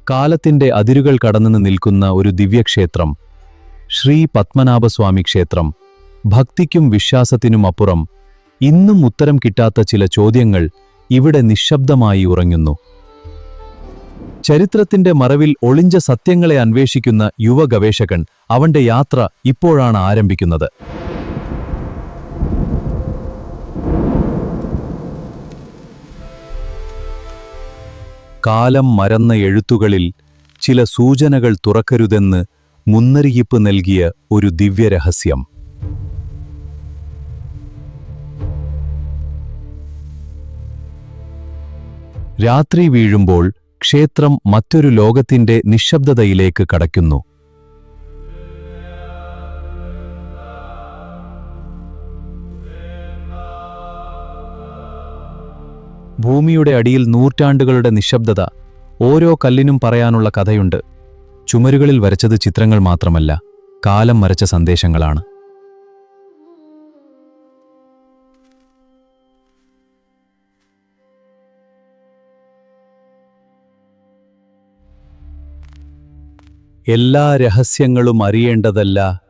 കാലത്തിന്റെ അതിരുകൾ കടന്നു നിൽക്കുന്ന ഒരു ദിവ്യക്ഷേത്രം, ശ്രീ പത്മനാഭസ്വാമി ക്ഷേത്രം. ഭക്തിക്കും വിശ്വാസത്തിനുമപ്പുറം ഇന്നും ഉത്തരം കിട്ടാത്ത ചില ചോദ്യങ്ങൾ ഇവിടെ നിശബ്ദമായി ഉറങ്ങുന്നു. ചരിത്രത്തിന്റെ മറവിൽ ഒളിഞ്ഞ സത്യങ്ങളെ അന്വേഷിക്കുന്ന യുവ ഗവേഷകൻ അവന്റെ യാത്ര ഇപ്പോഴാണ് ആരംഭിക്കുന്നത്. കാലം മറന്ന എഴുത്തുകളിൽ ചില സൂചനകൾ തുറക്കരുതെന്ന് മുന്നറിയിപ്പ് നൽകിയ ഒരു ദിവ്യരഹസ്യം. രാത്രി വീഴുമ്പോൾ ക്ഷേത്രം മറ്റൊരു ലോകത്തിന്റെ നിശബ്ദതയിലേക്ക് കടക്കുന്നു. ഭൂമിയുടെ അടിയിൽ നൂറ്റാണ്ടുകളുടെ നിശബ്ദത. ഓരോ കല്ലിനും പറയാനുള്ള കഥയുണ്ട്. ചുമരുകളിൽ വരച്ചത് ചിത്രങ്ങൾ മാത്രമല്ല, കാലം വരച്ച സന്ദേശങ്ങളാണ്. എല്ലാ രഹസ്യങ്ങളും അറിയേണ്ടതല്ല,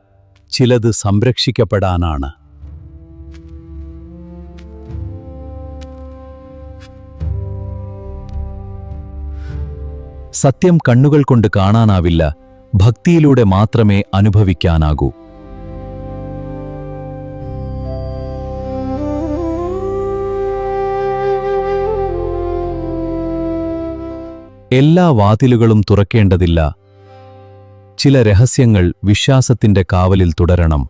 ചിലത് സംരക്ഷിക്കപ്പെടാനാണ്. സത്യം കണ്ണുകൾ കൊണ്ട് കാണാനാവില്ല, ഭക്തിയിലൂടെ മാത്രമേ അനുഭവിക്കാനാകൂ. എല്ലാ വാതിലുകളും തുറക്കേണ്ടതില്ല. ചില രഹസ്യങ്ങൾ വിശ്വാസത്തിന്റെ കാവലിൽ തുടരണം.